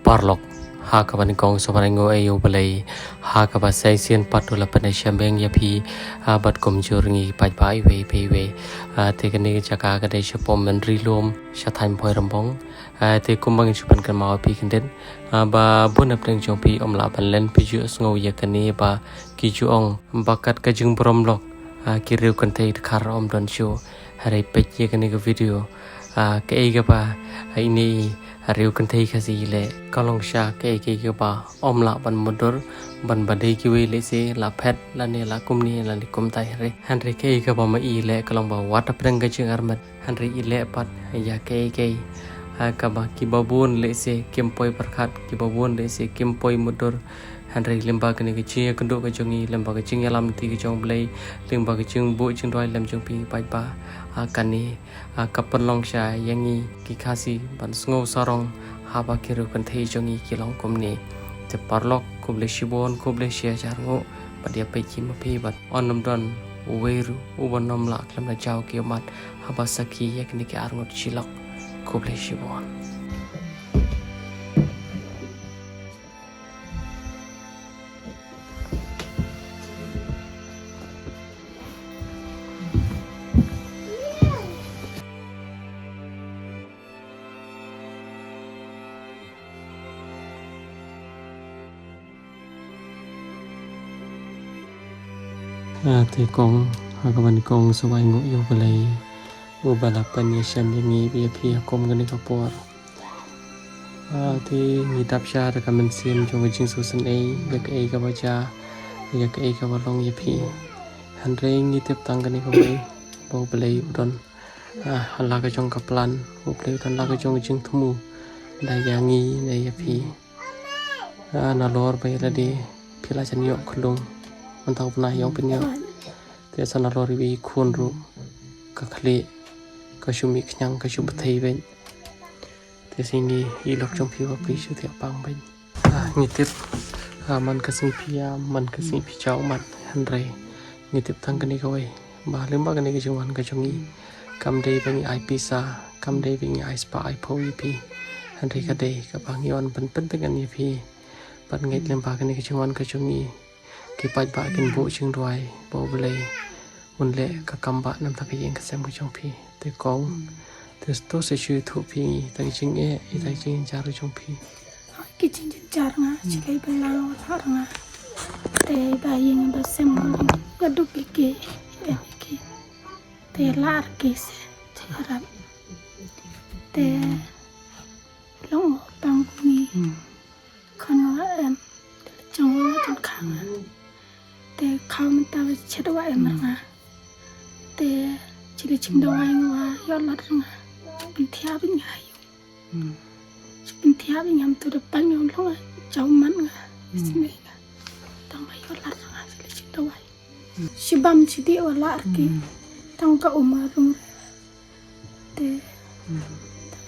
parlok ha ka ban kong so ban ngo ayo balai ha ka ba sai sian patula pan shambeng ya phi bat kom jur ngi pai pai we te kan ni chaka ka dai shopom men ri lom sha thaim phoi rambong te kumbang chupan kan ma pi kan den ba bun ap teng jong pi om la ban len pi ju sngo ya kan ni ba ki ju ong bakat ka jing brom lok ki riu kan thei khar om don chu hari pe ye kan ni ka video ka ei ka ba ini riu kan thei kha si le kalong sha ke ke ba om la ban motor ban badai ki we le se la phet la ne la kum ni la ni kum tai re han re ke ka ba ma i le kalong ba wat prang ka chung armat han re i le pat ya ke ka ba ki ba bun le se kim poi parkhat ki ba bun le se kim poi motor han re lemba ka ni ki chi ka do ka chung i lemba ka chung ya lam ti ki chung blai lemba ka chung bu chung roi lam chung pi pai pa kan ni kapan long sha yangi ki khasi ban sngo sarong haba kiru kan thei jongi ki long kom ni te parlok kuble shibon kuble shia jarngo padia pe chi ma phi bat onam don weru ubanom la klam na jaw ki mat haba sakhi yak ni ki arngot chilok kuble shibon thì con các bạn con số bài ngủ yêu về lại ngủ bài là phần như xem như nghĩ về phía con cái này có bỏ thì nghĩ đáp trả được các mình xem trong cái chương số sân ấy việc ấy các bạn cha việc ấy các bạn long như phía hành rây nghĩ tiếp tăng cái này có vậy bảo về lại udon là cái trong cặp lan bảo về udon là cái trong cái chương thu mù đại gia nghĩ này phía nó lor bay là đi phía là chân nhọ khung mentau pernah yang punya tiasa nalori bi kunru kakli kasumi kenyang kasum betai ben tiasini ilok trong piwa pi su tiap pang ben ngitip man kasing pia man kasing pi chau man handrai ngitip tang kani kawai ba lemba kani ke jungwan ka jongi kam dei bengi ai pisa kam dei bengi ai spa ai po pi handrai ka dei ka pangion pen tengan ni pi pan ngait lemba kani ke jungwan ka jongi ki pai ba kin bu chung roi bo ble un le ka kam ba nam ta ka yeng ka sem ku chong phi te kong te sto se chu thu phi ta ching e i ta ching cha ru chong phi ki ching cha nga chi kai ba la tha nga te ba yeng ba sem ga du ki te lar ki se ra te long tang mi khon wa em trong trong khang te khao mình ta phải chết vậy mà nga te chỉ là chừng đầu anh và do lát nga bình theo bình ngày bình theo bình nhầm từ đập bánh nhau lúc ấy cháu mắn nga xin mẹ nga tao mày do lát nga chỉ là chừng đầu anh chỉ băm chỉ đi ở lát kia tao cả mà luôn te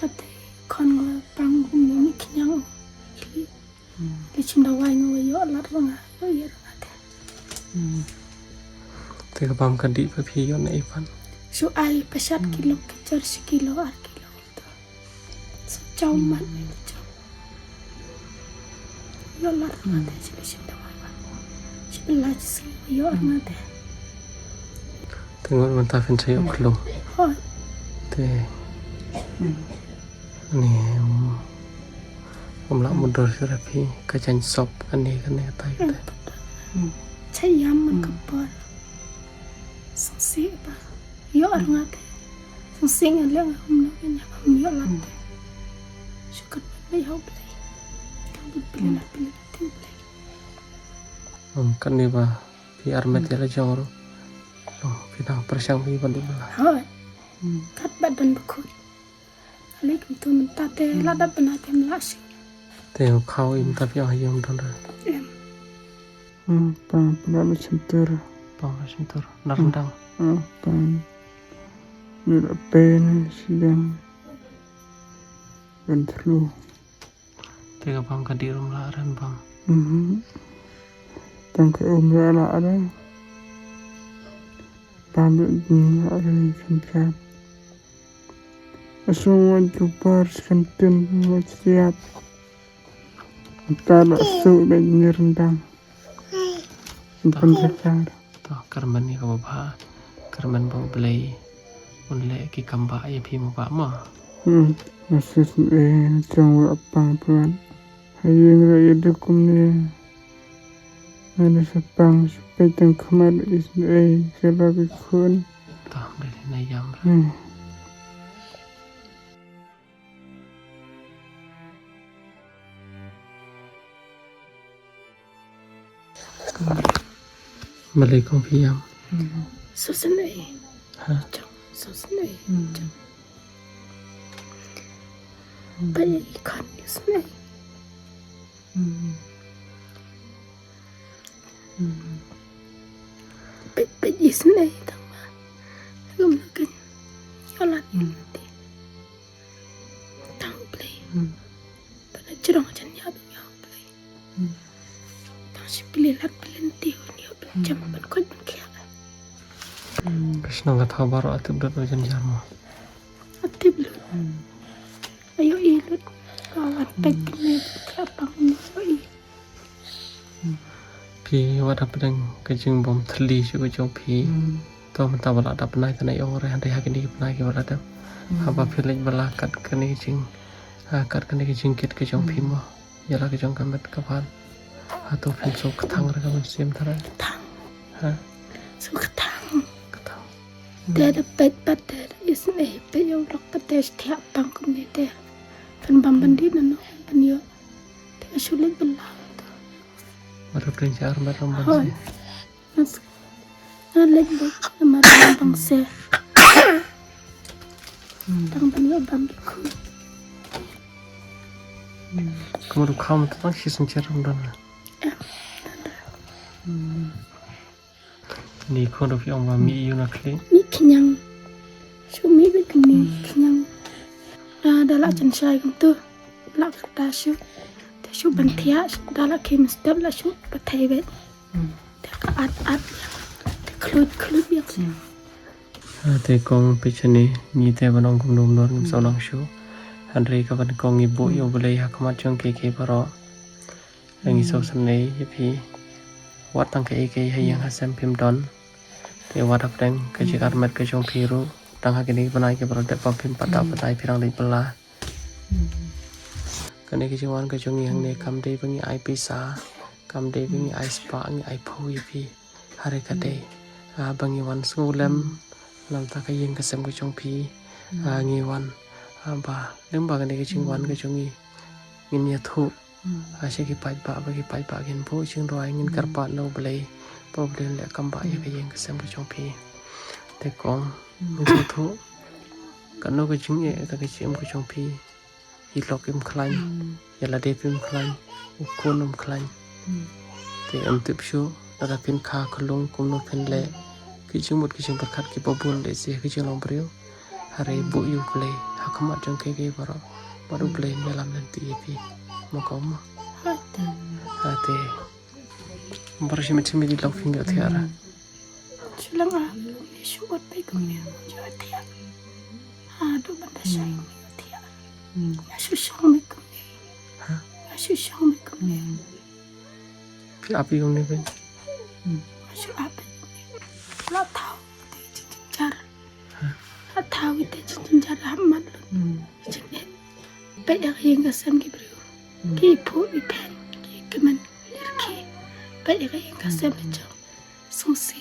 ta te con nga băng cũng những cái nhau cái chừng đầu anh và do lát nga rồi te ka pam kan di pa phi yon ai pan so ai pasat kilo kejar sekilo ar kilo itu so jauh mana jauh yo lar mate sila sila sila sila yo mate tengok man ta fin sai ok lo te ni om la mundur sira phi ka chan sop ani kan ne tai chay yam man kapal songsi ba yo arngat songsi ngale ngam no nya am yo lat sukat ba yo play kan play na play tim play kan ni ba pi armet ya la jong lo pi na persang pi ban di ba ha kat ba ban bakut alaikum tu minta te la da bana tem la si te khau im ta pi ayam don ra Pang center narendang pang nila pen sedang dan terlu tega pam ka di rum la ran pam tang ke ala ada pam dunia ada sempat semua jumpa sentun siap Kalau su dan rendang. Simpan tercar. toh karman ni kau bah karman bau belai unle ki kamba ya pi mo ba ma Masih trong apang tuan. Hayang raya dukum ni. Ada sepang supaya tang kamar isne selagi kun. toh dari na yam malay kong piyam Susunay. ha Susunay. Bay ikan susunay. Bay susunay tama. Gumnagan. Yalan yulati. Tang play. Pada jerong jan ya play. Tang si pilih lat pilih ni jam ban kau ban kia. Krishna nggak tahu baru atau berapa jam jamu Ati belum. Ayo ilut. Kawan peknya kelapang ni. pi wadah pedang kejeng bom teli juga jauh pi toh mentah bala ada penai tanah yang orang yang hari ini penai ke bala ada apa pilih bala kat kene kejeng kat kene kejeng kit kejeng pi mo yalah kejeng kamet kapan atau film so ketang mereka musim tara Tang. ha Suka tang. ketang Dia ada pet pada isne pet yang lok pada setiap pangkum ni dia. Penbamban di nano penyo. Dia sulit belah. baru perencar baru Hoi. bangsa Mas. Nalek bu nama bang se. Tang penyo bambiku. kamu kamu tentang si senceram dan ni kau dah yang mami iu nak le Ni kenyang. Sumi begini kenyang. Dalam jenisai tu. Lak kata syu. Syu bantia dalam kemis dalam syu batai bet. Dia ke at kelut yang te kong pichani ni te banong kum nom nor ngim sonong shu andre ka ban kong ibu yo boleh hakamat jong ke baro ngi so sanai yapi watang ke hayang hasam pim don te wadak deng ke jikar met ke jong piru tang hakini banai ke baro de pim patai pirang di belah kane ke jwan ke jong yang ne kam de bangi ai pisa kam de bangi ai spa ngi ai phu yapi hari kate bangi wan sungulem lam ta ka yin ka sem ko chong pi ngi wan ba lim ba ne ke ching wan ke chong i ngin ya thu she ki pai ba gin bo ching roi ngin kar pa no blei problem le kam ba ya ka yin ka sem ko chong pi te kong ngi thu kan no ke ching e ka ke chim ko chong pi i lok im khlain ya la de pim khlain u kon um khlain te am tip shu da pin kha khulung kum no pin le kijing berkat ki babun le se kijing long brio hare bu yu play hakamat jong ke baro baru play melam nanti pi mokom ate barshi mit mi di lok finger tiara Sulang ni syuat baik kami jawat tiap. Aduh benda saya tiap. Susah baik kami. Susah baik kami. pi api yong ne ben Masuk apa? Lah tahu itu cincin Lah tahu itu cincin jar amat lu. Cincin. Baik yang kasam kibru. Kipu ipen. Keman lirki. Baik yang kasam macam susi.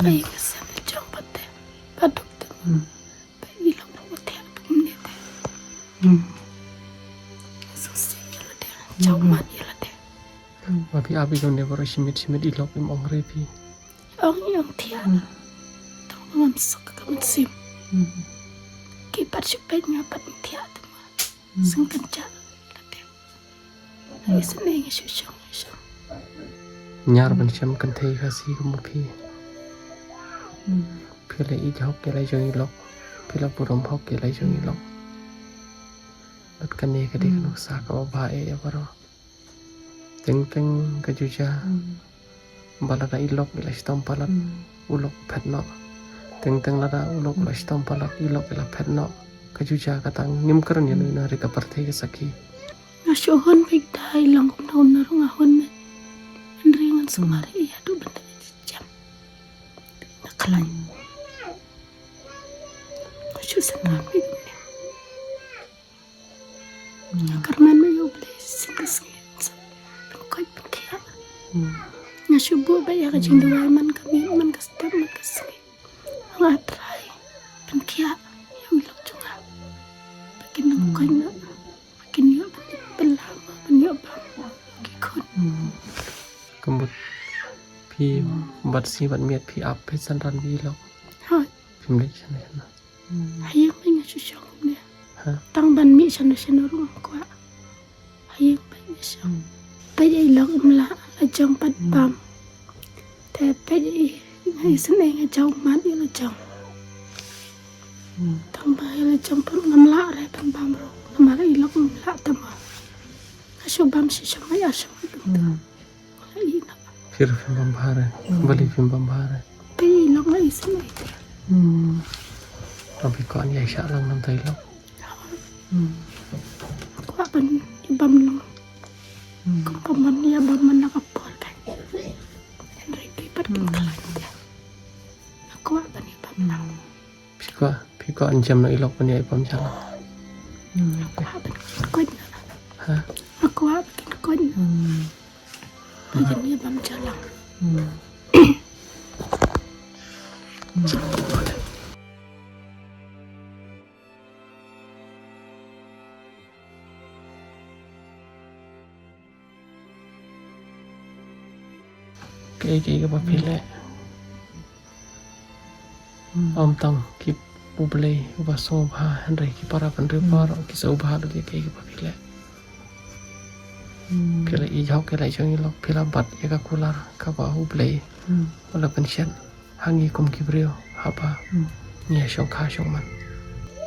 Baik kasam macam pada paduk tu. Baik bilang bawa tiap ni teh. Susi yang ada. Jauh mat yang ada. api yong ne baro simit i lok im ong re pi Orang yang tiap. Tahu mengam sok kamu sim. Kipat supaya pat tiap tu mah. Sengkan jar. Hari Senin susah. nyar ban cham kan thei ka si kum pi phi le i jok ke lai jong i lok phi la purom hok ke lai jong i lok lat kan ne ka de kan sa ka ba e baro teng ka ju cha balada ilok ila stom palat ulok phetno teng lada ulok la stom palat ilok ila phetno kajuja katang nimkaran yanu na rika parthe ke saki Ngasyohon baik dai lang kum na rungahon me ringan sumari ya do benda jam nakalay masyo sanam baik karman me yo beli singas koy pakia ngasyo bu baik ya kajing dua man kami man kastam man kasih ngatrai pakia ya ulok junga bikin koy na bikin yo belama benyo bam kikun kembut pi bat si bat miat pi ap pe sanran bi lok hai pimlek sana sana hayang mai ngasyo syong ne ha tang ban mi sana rung kwa hayang mai ngasyo pai ai lok mla la jong pat bam te pai ai ngai san ai nga jong mat ai la jong tang bai la jong pur ngamla re pan bam ro ngamla ai lok mla tam ngasyo bam si samai asam ai na फिर फिल्म बाहर है बली फिल्म बाहर है pai ai lok ngai san ai अभी कौन ये इशारा लग नम ताई लोग kwa ban ibam long kung paman ya bam man nakapol kay Henry kay pating kalan niya ako ban ibam lang फिर को अंजम ना इलोक बनिया इपम चला ako ban kod na हाँ ako ban kod na bagan niya bam jalang cái bắp phê lệ om tong kip uble uba so bha handre ki para pandre para ki so bha do cái bắp phê lệ phê lệ i jok cái lại cho như lok phê la bat ya ka kular ka ba uble wala pension hangi kum ki brio haba nia shong kha shong man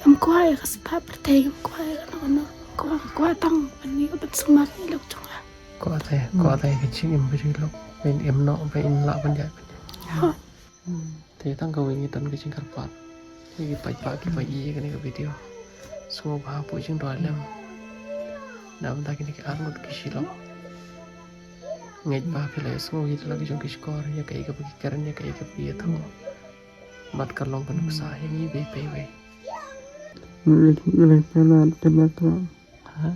am kwa ya kaspa pertay am kwa ya ano kwa tang ban ni ban sumat ni lok chunga có thể cái chuyện em brio lok bên em nọ bên in lạ bên dạy ha thế tăng cầu ini tan cái chuyện cắt phát cái bài cái này cái video semua bah bu chuyện đòi lem nào bên ta cái này cái art cái gì lắm ngay ba cái này semua itu lagi trong cái score ya kayak cái keren ya kayak cái thằng mặt cắt long bên besar yang ini be Ilay pelan kenapa hả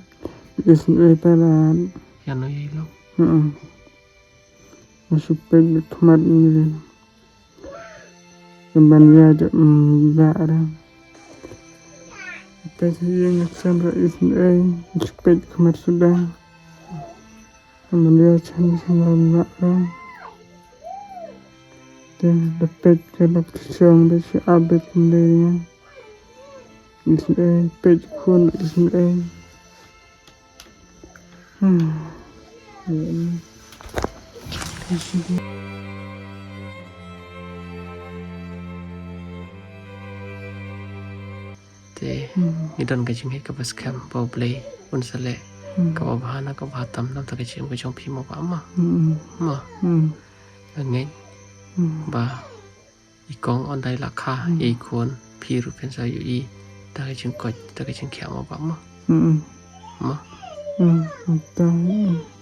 isn't pelan yang nó vậy lắm masuk pergi tomat ini kembali aja barang pasti yang sandra isn't seped kamar sudah kembali aja sama barang dan dapat kalau kesang besi abet kembali isn't ped kun isn't thế idan cái chuyện hết cái bus camp bao play un sale cái bao bahana cái bao tam nam cái chuyện cái trong phim mà mà ngay ba i kong on đây là kha i kuon pi ru pen sa yu i ta cái chuyện coi ta cái chuyện khéo mà tahu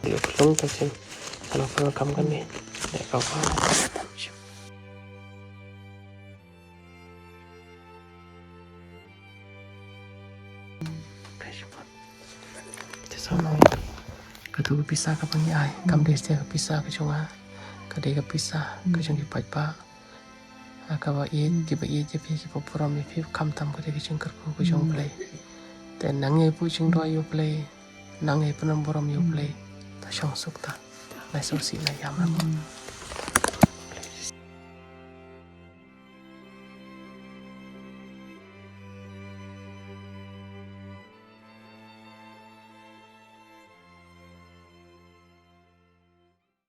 dia belum ta chuyện kalau kalau kamu kan nih để kau Katu pisah ka pang ai kam des te pisah ka chunga ka de ka pisah ka chung ki pai pa ka ba e ki ba e je pi ki po pura mi pi kam tam ka de ki chung kar ko chung play te nang e pu chung do yo play nang e pu nam boram yo play ta shong suk ta lai so si na yam ra